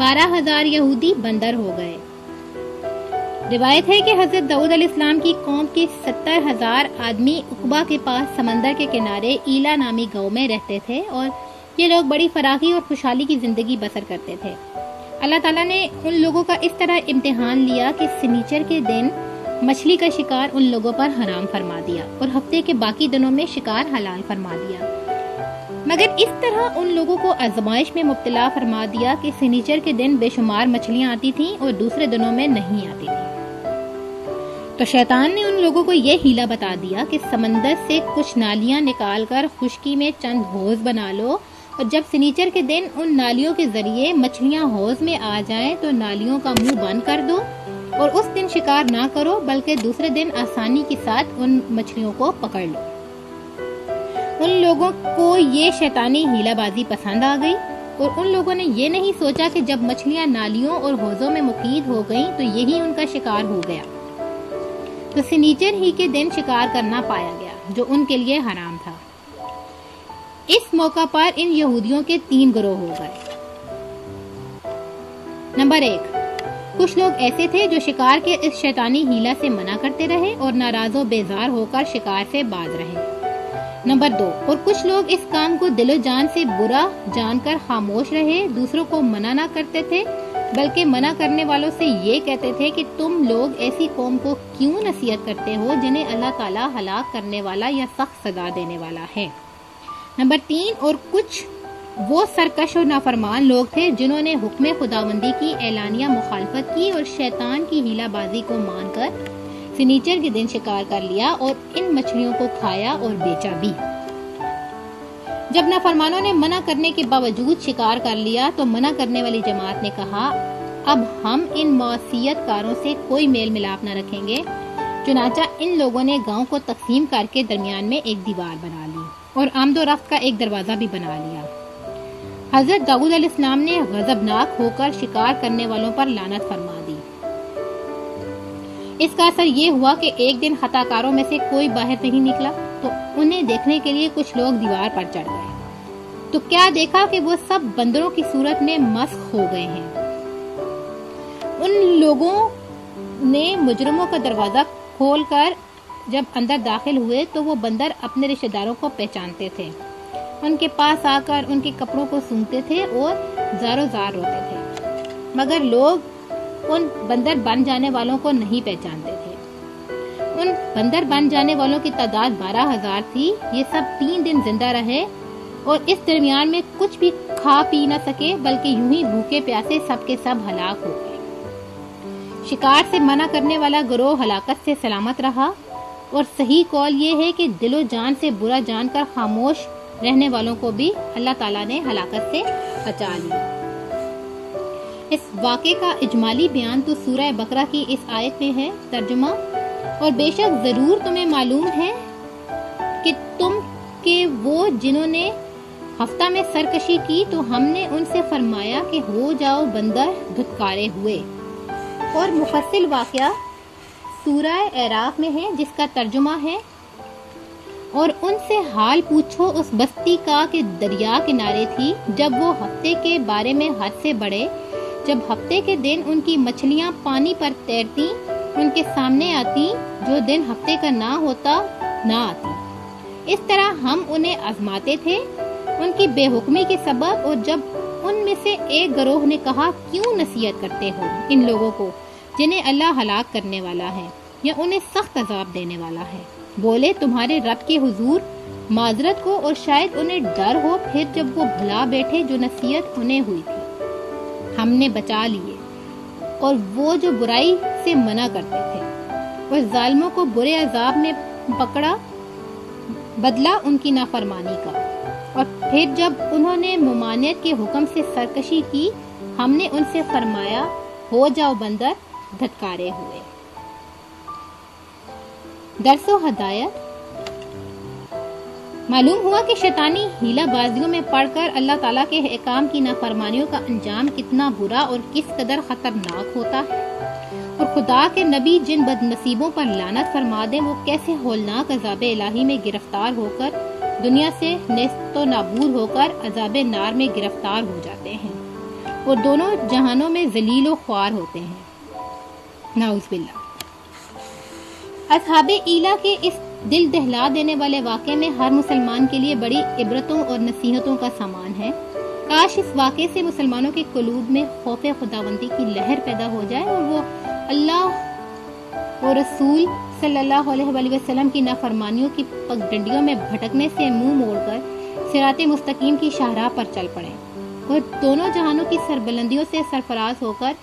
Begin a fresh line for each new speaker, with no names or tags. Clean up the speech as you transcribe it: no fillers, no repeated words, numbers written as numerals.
12,000 یہودی بندر ہو گئے۔ روایت ہے کہ حضرت داؤد علیہ السلام کی قوم کے 70,000 آدمی عقبہ کے پاس سمندر کے کنارے ایلا نامی گاؤں میں رہتے تھے، اور یہ لوگ بڑی فراخی اور خوشحالی کی زندگی بسر کرتے تھے۔ اللہ تعالیٰ نے ان لوگوں کا اس طرح امتحان لیا کہ سنیچر کے دن مچھلی کا شکار ان لوگوں پر حرام فرما دیا اور ہفتے کے باقی دنوں میں شکار حلال فرما دیا، مگر اس طرح ان لوگوں کو آزمائش میں مبتلا فرما دیا کہ سنیچر کے دن بے شمار مچھلیاں آتی تھیں اور دوسرے دنوں میں نہیں آتی تھیں۔ تو شیطان نے ان لوگوں کو یہ ہیلا بتا دیا کہ سمندر سے کچھ نالیاں نکال کر خشکی میں چند حوض بنا لو، اور جب سنیچر کے دن ان نالیوں کے ذریعے مچھلیاں حوض میں آ جائیں تو نالیوں کا منہ بند کر دو، اور اس دن شکار نہ کرو بلکہ دوسرے دن آسانی کے ساتھ ان مچھلیوں کو پکڑ لو۔ ان لوگوں کو یہ شیطانی ہیلا بازی پسند آ گئی، اور ان لوگوں نے یہ نہیں سوچا کہ جب مچھلیاں نالیوں اور حوضوں میں مقید ہو گئیں تو یہی ان کا شکار ہو گیا، تو سنیچر ہی کے دن شکار کرنا پایا گیا جو ان کے لیے حرام تھا۔ اس موقع پر ان یہودیوں کے 3 گروہ ہو گئے۔ نمبر 1، کچھ لوگ ایسے تھے جو شکار کے اس شیطانی ہیلا سے منع کرتے رہے اور ناراض و بیزار ہو کر شکار سے باز رہے۔ نمبر 2، اور کچھ لوگ اس کام کو دل و جان سے برا جان کر خاموش رہے، دوسروں کو منع نہ کرتے تھے بلکہ منع کرنے والوں سے یہ کہتے تھے کہ تم لوگ ایسی قوم کو کیوں نصیحت کرتے ہو جنہیں اللہ تعالیٰ ہلاک کرنے والا یا سخت سزا دینے والا ہے۔ نمبر 3، اور کچھ وہ سرکش اور نافرمان لوگ تھے جنہوں نے حکم خداوندی کی اعلانیہ مخالفت کی اور شیطان کی ہیلا بازی کو مان کر سنیچر کے دن شکار کر لیا اور ان مچھلیوں کو کھایا اور بیچا بھی۔ جب نافرمانوں نے منع کرنے کے باوجود شکار کر لیا تو منع کرنے والی جماعت نے کہا اب ہم ان معصیت کاروں سے کوئی میل ملاپ نہ رکھیں گے، چنانچہ ان لوگوں نے گاؤں کو تقسیم کر کے درمیان میں ایک دیوار بنا لی اور آمد و رفت کا ایک دروازہ بھی بنا لیا۔ حضرت داؤد علیہ السلام نے غضبناک ہو کر شکار کرنے والوں پر لعنت فرما دی۔ اس کا اثر یہ ہوا کہ ایک دن خطا کاروں میں سے کوئی باہر نہیں نکلا تو انہیں دیکھنے کے لیے کچھ لوگ دیوار پر چڑھ گئے، تو کیا دیکھا کہ وہ سب بندروں کی صورت میں مسخ ہو گئے ہیں۔ ان لوگوں نے مجرموں کا دروازہ کھول کر جب اندر داخل ہوئے تو وہ بندر اپنے رشتہ داروں کو پہچانتے تھے، ان کے پاس آ کر ان کے کپڑوں کو سونگتے تھے اور زارو زار روتے تھے، مگر لوگ ان بندر بن جانے والوں کو نہیں پہچانتے تھے۔ ان بندر بن جانے والوں کی تعداد 12,000 تھی۔ یہ سب 3 دن زندہ رہے اور اس درمیان میں کچھ بھی کھا پی نہ سکے بلکہ یوں ہی بھوکے پیاسے سب کے سب ہلاک ہو گئے۔ شکار سے منع کرنے والا گروہ ہلاکت سے سلامت رہا، اور صحیح قول یہ ہے کہ دل و جان سے برا جان کر خاموش رہنے والوں کو بھی اللہ تعالیٰ نے ہلاکت سے بچا لیا۔ اس واقعے کا اجمالی بیان تو سورہ بقرہ کی اس آیت میں ہے۔ ترجمہ، اور بے شک ضرور تمہیں معلوم ہے کہ تم کے وہ جنہوں نے ہفتہ میں سرکشی کی تو ہم نے ان سے فرمایا کہ ہو جاؤ بندر دھتکارے ہوئے۔ اور مفصل واقعہ سورہ اعراف میں ہے جس کا ترجمہ ہے، اور ان سے حال پوچھو اس بستی کا کہ دریا کنارے تھی جب وہ ہفتے کے بارے میں حد سے بڑھے، جب ہفتے کے دن ان کی مچھلیاں پانی پر تیرتی ان کے سامنے آتی، جو دن ہفتے کا نہ ہوتا نہ آتی۔ اس طرح ہم انہیں آزماتے تھے ان کی بے حکمی کے سبب، اور جب ان میں سے ایک گروہ نے کہا کیوں نصیحت کرتے ہو ان لوگوں کو جنہیں اللہ ہلاک کرنے والا ہے یا انہیں سخت عذاب دینے والا ہے، بولے تمہارے رب کے حضور معذرت کو، اور شاید انہیں ڈر ہو پھر جب وہ بھلا بیٹھے جو نصیحت انہیں ہوئی تھی ہم نے بچا لیے، اور وہ جو برائی سے منع کرتے تھے، اور ظالموں کو برے عذاب نے پکڑا بدلہ ان کی نافرمانی کا، اور پھر جب انہوں نے ممانعت کے حکم سے سرکشی کی ہم نے ان سے فرمایا ہو جاؤ بندر دھتکارے ہوئے۔ درس و ہدایت، معلوم ہوا کہ شیطانی ہیلا بازیوں میں پڑھ کر اللہ تعالیٰ کے احکام کی نافرمانیوں کا انجام کتنا برا اور کس قدر خطرناک ہوتا ہے، اور خدا کے نبی جن بد نصیبوں پر لعنت فرما دیں وہ کیسے ہولناک عذاب الہی میں گرفتار ہو کر دنیا سے نیست و نابود ہو کر عذاب نار میں گرفتار ہو جاتے ہیں، اور دونوں جہانوں میں ذلیل و خوار ہوتے ہیں۔ نعوذ باللہ۔ اصحاب ایلا کے اس دل دہلا دینے والے واقعے میں ہر مسلمان کے لیے بڑی عبرتوں اور نصیحتوں کا سامان ہے۔ کاش اس واقعے سے مسلمانوں کے قلوب میں خوف خداوندی کی لہر پیدا ہو جائے اور وہ اللہ اور رسول صلی اللہ علیہ وآلہ وسلم کی نافرمانیوں کی پگڈنڈیوں میں بھٹکنے سے منہ موڑ کر صراط مستقیم کی شاہراہ پر چل پڑیں اور دونوں جہانوں کی سربلندیوں سے سرفراز ہو کر